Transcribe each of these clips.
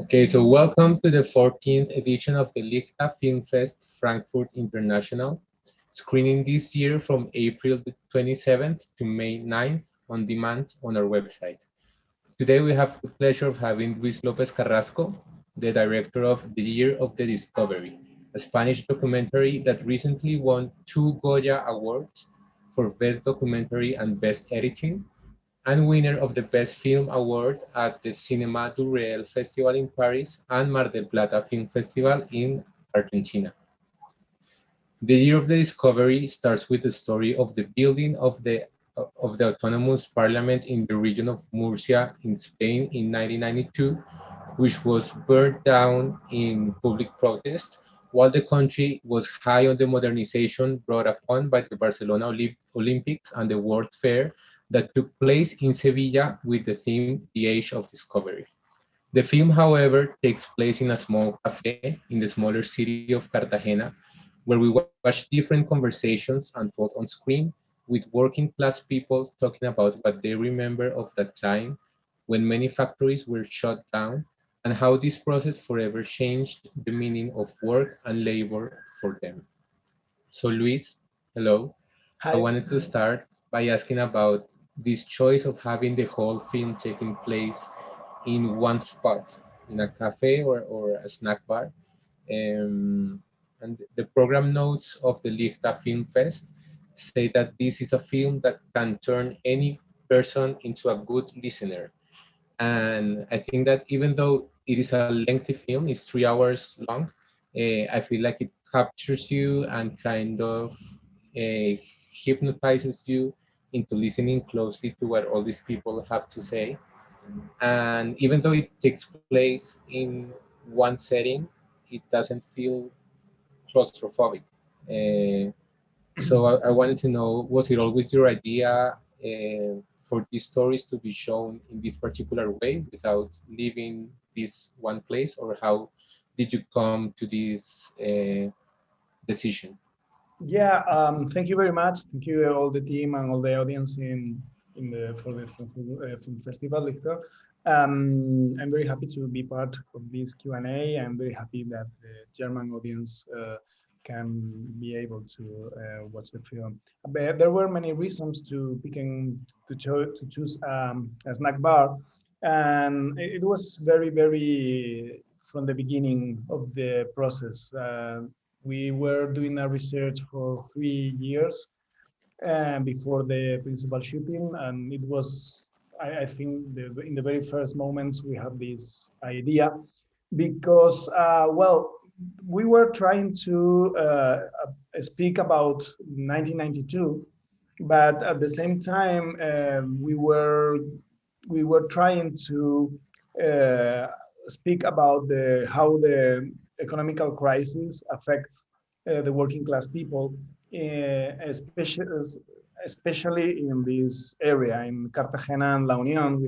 Okay, so welcome to the 14th edition of the LICHTER Filmfest Frankfurt International, screening this year from April the 27th to May 9th on demand on our website. Today we have the pleasure of having Luis López Carrasco, the director of The Year of the Discovery, a Spanish documentary that recently won two Goya Awards for Best Documentary and Best Editing, and winner of the Best Film Award at the Cinema du Réel Festival in Paris and Mar del Plata Film Festival in Argentina. The Year of the Discovery starts with the story of the building of the autonomous parliament in the region of Murcia in Spain in 1992, which was burned down in public protest, while the country was high on the modernization brought upon by the Barcelona Olympics and the World Fair that took place in Sevilla with the theme The Age of Discovery. The film, however, takes place in a small cafe in the smaller city of Cartagena, where we watch different conversations unfold on screen with working class people talking about what they remember of that time when many factories were shut down and how this process forever changed the meaning of work and labor for them. So, Luis, hello. I Hi. wanted to start by asking about this choice of having the whole film taking place in one spot, in a cafe or a snack bar. Um, and the program notes of the Lichta Film Fest say that this is a film that can turn any person into a good listener. And I think that even though it is a lengthy film, it's 3 hours long, I feel like it captures you and kind of uh, hypnotizes you into listening closely to what all these people have to say. And even though it takes place in one setting, it doesn't feel claustrophobic. Uh, so I wanted to know, was it always your idea for these stories to be shown in this particular way without leaving this one place, or how did you come to this decision? Yeah, thank you very much. Thank you all the team and all the audience in the for the film festival, Victor. I'm very happy to be part of this Q&A. I'm very happy that the German audience can be able to watch the film. But there were many reasons to picking to choose a snack bar, and it was very from the beginning of the process. We were doing a research for 3 years before the principal shooting, and it was, I think, in the very first moments we had this idea because, well, we were trying to speak about 1992, but at the same time we were trying to uh, speak about how the economical crisis affects the working class people, especially in this area in Cartagena and La Unión.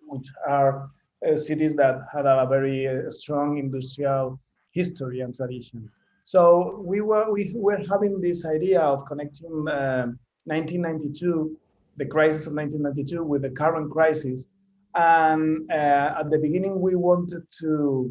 Which are cities that had a very strong industrial history and tradition. So we were having this idea of connecting 1992, the crisis of 1992, with the current crisis. And at the beginning, we wanted to,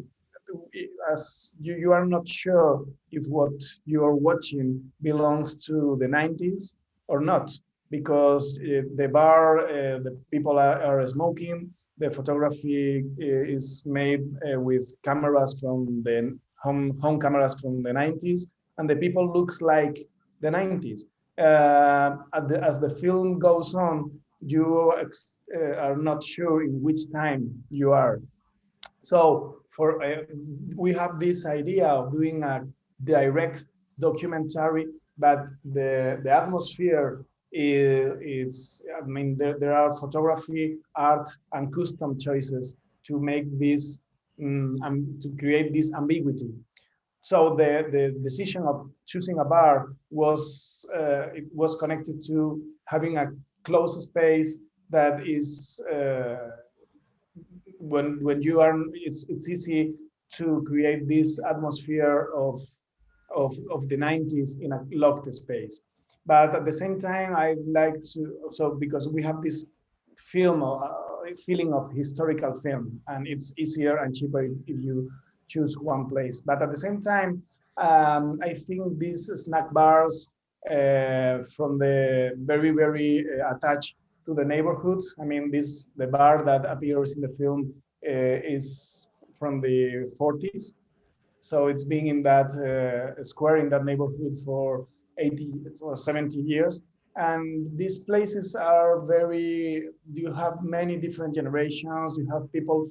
as you are not sure if what you are watching belongs to the 90s or not, because the bar, the people are smoking, the photography is made with cameras from the home cameras from the 90s, and the people looks like the 90s. As the film goes on, you are not sure in which time you are. So for we have this idea of doing a direct documentary, but the atmosphere is, I mean, there are photography, art, and custom choices to make this to create this ambiguity. So the decision of choosing a bar was it was connected to having a closed space that is when you are, it's easy to create this atmosphere of the 90s in a locked space. But at the same time, I like to, so because we have this film feeling of historical film, and it's easier and cheaper if you choose one place. But at the same time, I think these snack bars from the very attached to the neighborhoods. I mean, the bar that appears in the film is from the 40s. So it's been in that square, in that neighborhood for 80 or 70 years. And these places are you have many different generations. You have people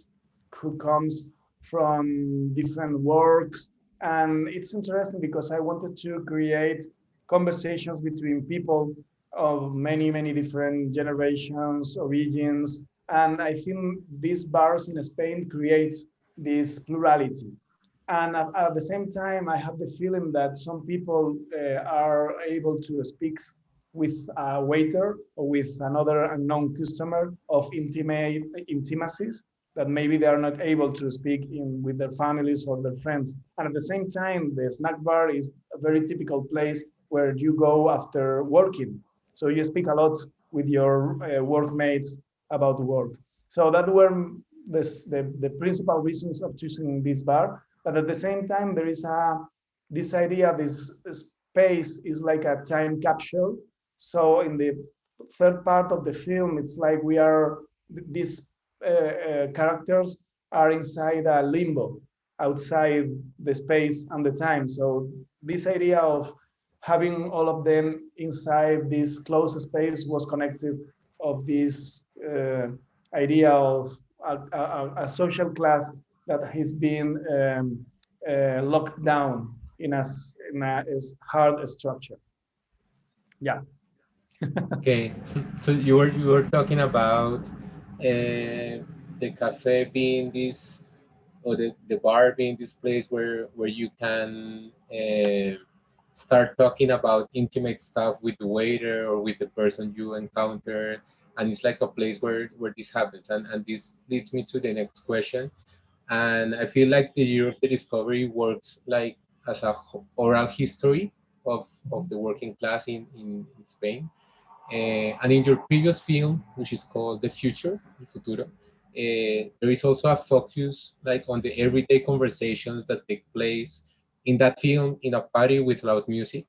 who comes from different works. And it's interesting because I wanted to create conversations between people of many different generations, origins. And I think these bars in Spain create this plurality. And at the same time, I have the feeling that some people are able to speak with a waiter or with another unknown customer of intimacies that maybe they are not able to speak with their families or their friends. And at the same time, the snack bar is a very typical place where you go after working. So you speak a lot with your workmates about work. So that were the principal reasons of choosing this bar. But at the same time, there is this idea, this space is like a time capsule. So in the third part of the film, it's like these characters are inside a limbo, outside the space and the time. So this idea of having all of them inside this closed space was connected of this idea of a social class that has been locked down in a hard structure. Yeah. Okay, so you were talking about the cafe being this, or the bar being this place where you can start talking about intimate stuff with the waiter or with the person you encounter, and it's like a place where this happens. And this leads me to the next question. And I feel like the year of the discovery works like as a oral history of the working class in Spain. And in your previous film, which is called The Future, El Futuro, there is also a focus like on the everyday conversations that take place in that film in a party with loud music.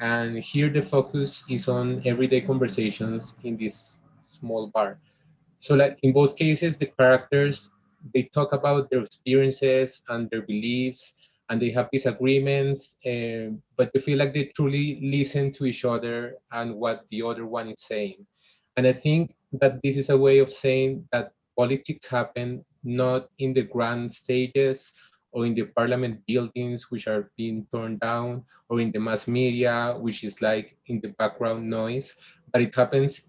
And here the focus is on everyday conversations in this small bar. So like in both cases, the characters, they talk about their experiences and their beliefs, and they have disagreements, but they feel like they truly listen to each other and what the other one is saying. And I think that this is a way of saying that politics happen not in the grand stages or in the parliament buildings, which are being torn down, or in the mass media, which is like in the background noise, but it happens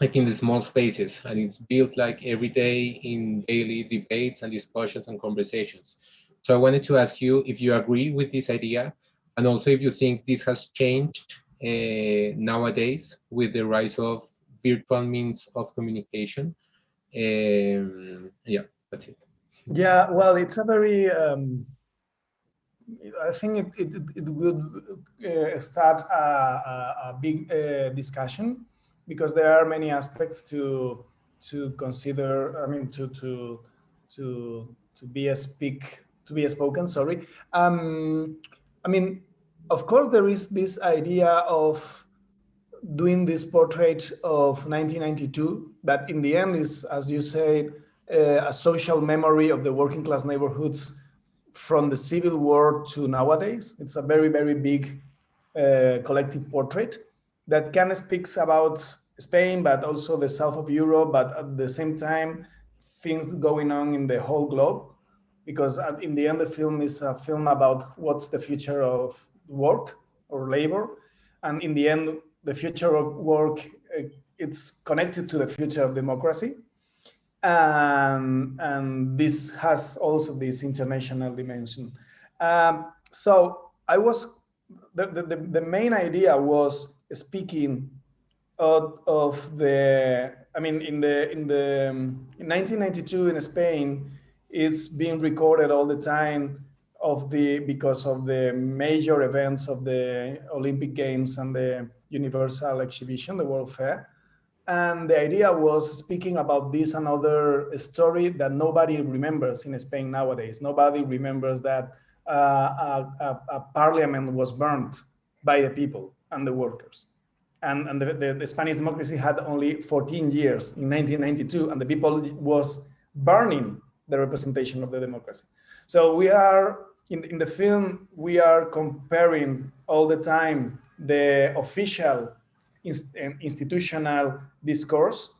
like in the small spaces, and it's built like every day in daily debates and discussions and conversations. So I wanted to ask you if you agree with this idea, and also if you think this has changed nowadays with the rise of virtual means of communication. Yeah, that's it. Yeah, well, it's a very I think it would start a big discussion, because there are many aspects to consider. I mean, to be spoken. Sorry. I mean, of course, there is this idea of doing this portrait of 1992 that in the end is, as you say, a social memory of the working class neighborhoods from the Civil War to nowadays. It's a very big collective portrait that kind of speaks about Spain, but also the south of Europe, but at the same time, things going on in the whole globe. Because in the end, the film is a film about what's the future of work or labor. And in the end, the future of work, it's connected to the future of democracy. And this has also this international dimension. So I was, the main idea was speaking of the, I mean, in 1992 in Spain, it's being recorded all the time because of the major events of the Olympic Games and the Universal Exhibition, the World Fair. And the idea was speaking about this another story that nobody remembers in Spain nowadays. Nobody remembers that a parliament was burned by the people and the workers. And the Spanish democracy had only 14 years in 1992, and the people was burning the representation of the democracy. So we are, in the film, we are comparing all the time the official institutional discourse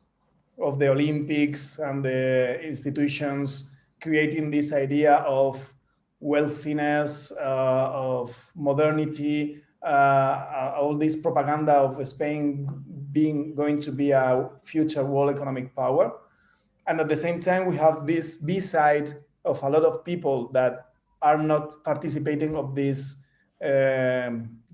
of the Olympics and the institutions creating this idea of wealthiness, of modernity, all this propaganda of Spain going to be a future world economic power. And at the same time, we have this B-side of a lot of people that are not participating of this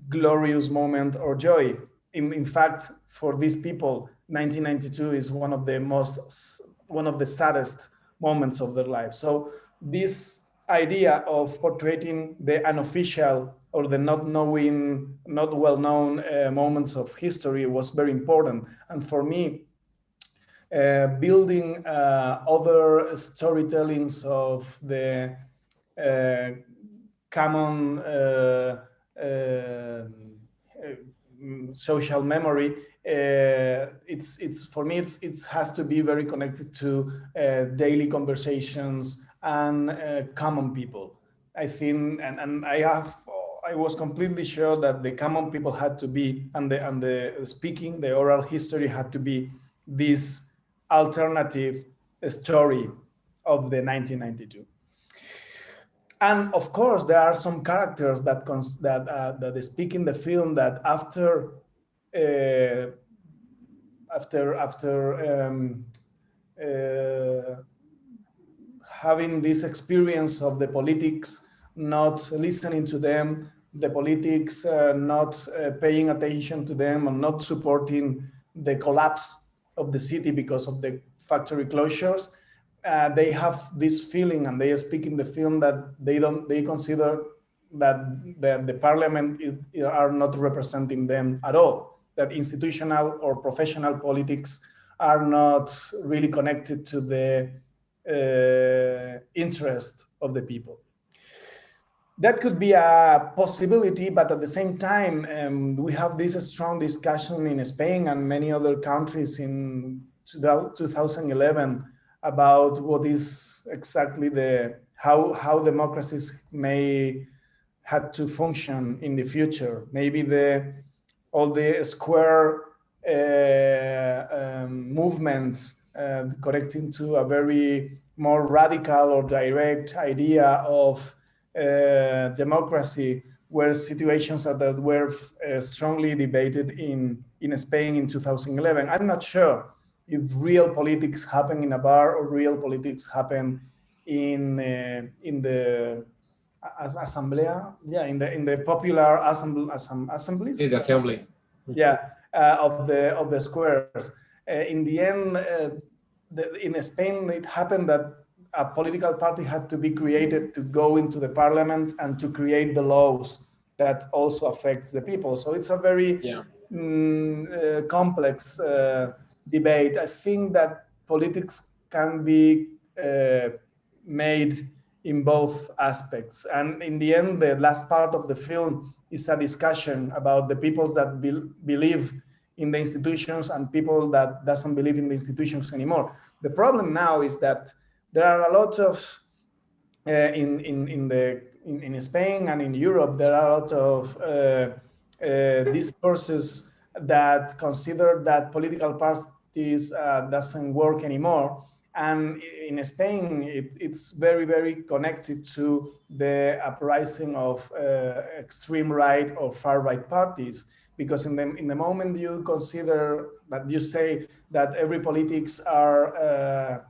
glorious moment or joy. In fact, for these people, 1992 is one of the saddest moments of their life. So this idea of portraying the unofficial or the not well-known moments of history was very important. And for me, building other storytellings of the common social memory, it's for me it has to be very connected to daily conversations and common people. I think, and I was completely sure that the common people had to be, and the speaking, the oral history had to be this alternative story of the 1992. And of course, there are some characters that they speak in the film that after having this experience of the politics, not listening to them, the politics not paying attention to them, and not supporting the collapse of the city because of the factory closures, they have this feeling, and they speak in the film that they consider that the parliament are not representing them at all, that institutional or professional politics are not really connected to the interest of the people. That could be a possibility, but at the same time, we have this strong discussion in Spain and many other countries in 2011 about what is exactly how democracies may have to function in the future. Maybe all the square movements connecting to a very more radical or direct idea of democracy were situations that were strongly debated in Spain in 2011. I'm not sure if real politics happen in a bar or real politics happen in the assemblea, in the popular assemblies. In the assembly. Yeah, of the squares. In the end, in Spain, it happened that a political party had to be created to go into the parliament and to create the laws that also affects the people. So it's a very complex debate. I think that politics can be made in both aspects. And in the end, the last part of the film is a discussion about the peoples that believe in the institutions and people that doesn't believe in the institutions anymore. The problem now is that there are a lot of in Spain and in Europe, there are a lot of discourses that consider that political parties doesn't work anymore. And in Spain, it's very, very connected to the uprising of extreme right or far right parties. Because in the moment you consider that you say that every politics are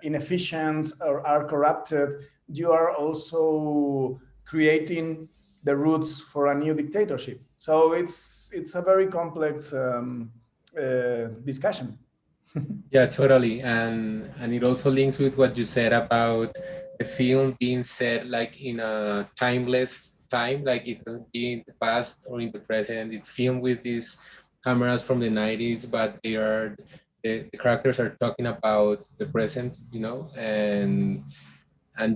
inefficient or are corrupted, you are also creating the roots for a new dictatorship. So it's a very complex discussion. Yeah, totally. And it also links with what you said about the film being set like in a timeless time, like it can be in the past or in the present. It's filmed with this cameras from the 90s, but the characters are talking about the present, you know, and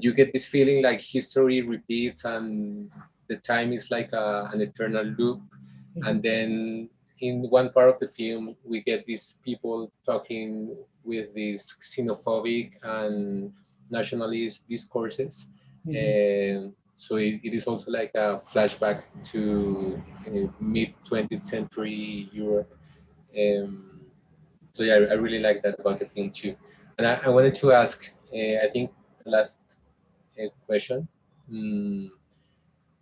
you get this feeling like history repeats and the time is like an eternal loop. And then in one part of the film, we get these people talking with these xenophobic and nationalist discourses. And so it is also like a flashback to mid 20th century Europe. Um, so yeah, I really like that about the film too. And I wanted to ask, I think the last question, mm,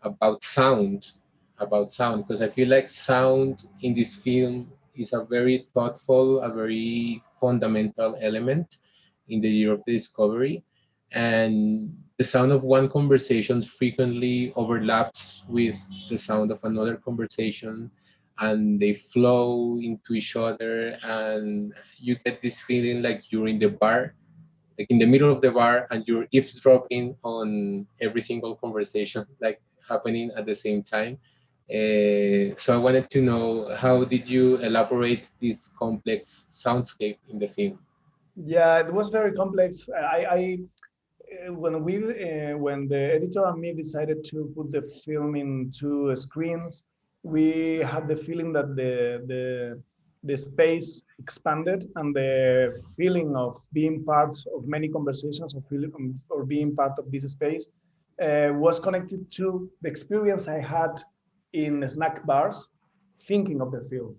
about sound, because I feel like sound in this film is a very thoughtful, a very fundamental element in the year of the discovery. And the sound of one conversation frequently overlaps with the sound of another conversation, and they flow into each other, and you get this feeling like you're in the bar, like in the middle of the bar, and you're eavesdropping on every single conversation like happening at the same time. So I wanted to know, how did you elaborate this complex soundscape in the film? Yeah, it was very complex. When the editor and me decided to put the film into screens, we had the feeling that the space expanded, and the feeling of being part of many conversations, or being part of this space, was connected to the experience I had in snack bars, thinking of the film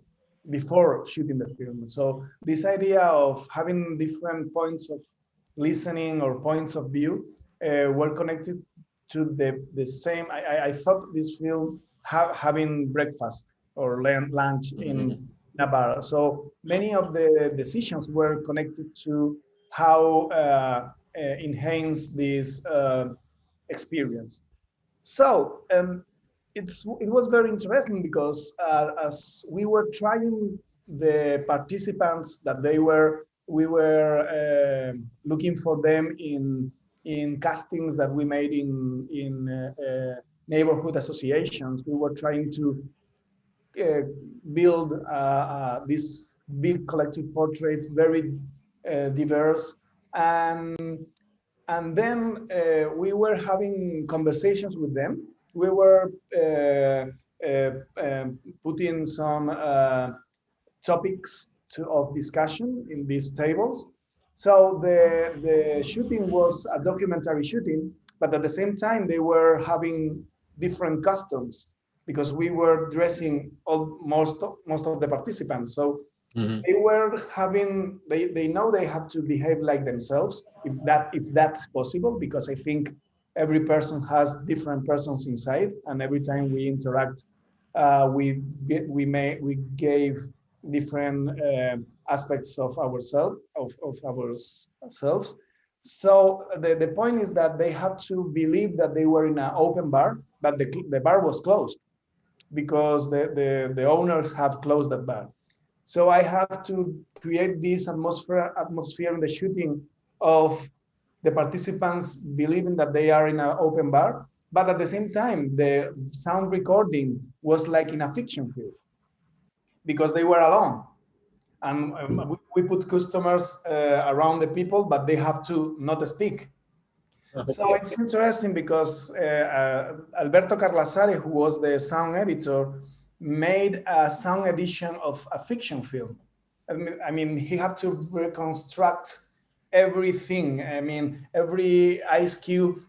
before shooting the film. So this idea of having different points of listening or points of view were connected to the same. I thought this film having breakfast or lunch in a bar. So many of the decisions were connected to how enhance this experience. So it was very interesting because as we were trying the participants that we were looking for them in castings that we made in neighborhood associations. We were trying to uh, build this big collective portrait, very diverse, and and then we were having conversations with them. We were putting some topics of discussion in these tables. So the shooting was a documentary shooting, but at the same time they were having different customs because we were dressing most of the participants. So they were having they know they have to behave like themselves, if that's possible, because I think every person has different persons inside, and every time we interact, we gave different aspects of ourselves. So the point is that they have to believe that they were in an open bar, but the bar was closed because the owners have closed that bar. So I have to create this atmosphere in the shooting of the participants believing that they are in an open bar, but at the same time, the sound recording was like in a fiction film because they were alone. And we put customers around the people, but they have to not speak. So it's interesting because Alberto Carlasare, who was the sound editor, made a sound edition of a fiction film. I mean, he had to reconstruct everything. I mean, every ice cube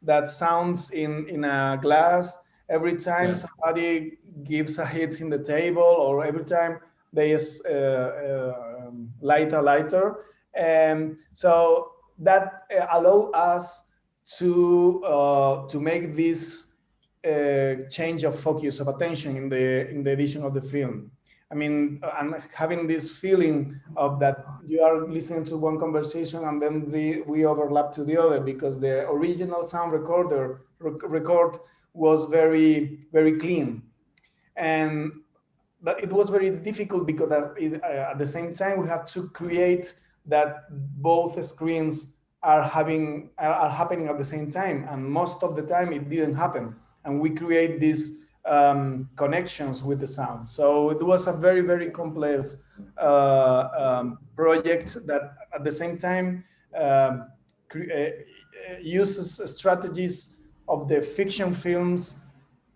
that sounds in a glass, every time somebody gives a hit in the table, or every time they light a lighter. And so that allow us to make this change of focus of attention in the edition of the film. I mean, and having this feeling of that you are listening to one conversation and then we overlap to the other, because the original sound record was very clean, and but it was very difficult because at the same time we have to create that both screens are happening at the same time, and most of the time it didn't happen, and we create this connections with the sound. So it was a very, very complex project that at the same time uses strategies of the fiction films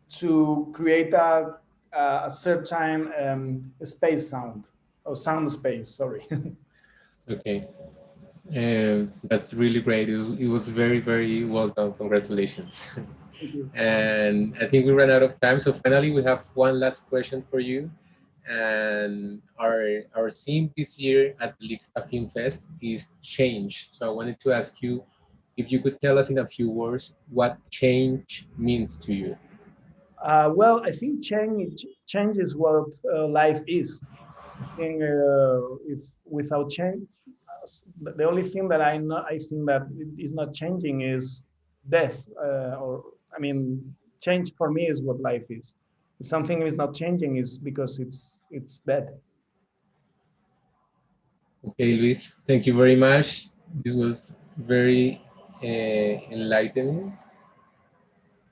to create a certain space sound, or sound space, sorry. Okay. That's really great. It was very, very well done. Congratulations. Thank you. And I think we ran out of time. So finally, we have one last question for you. And our theme this year at the LICHTER Filmfest is change. So I wanted to ask you if you could tell us in a few words what change means to you. Well, I think change is what life is. I think if without change, the only thing that I think that is not changing is death. Or I mean, change for me is what life is. If something is not changing is because it's dead. Okay, Luis, thank you very much. This was very enlightening.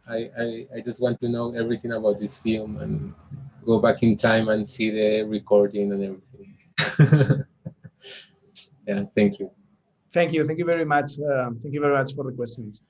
I just want to know everything about this film and go back in time and see the recording and everything. Yeah, thank you. Thank you. Thank you very much. Thank you very much for the questions.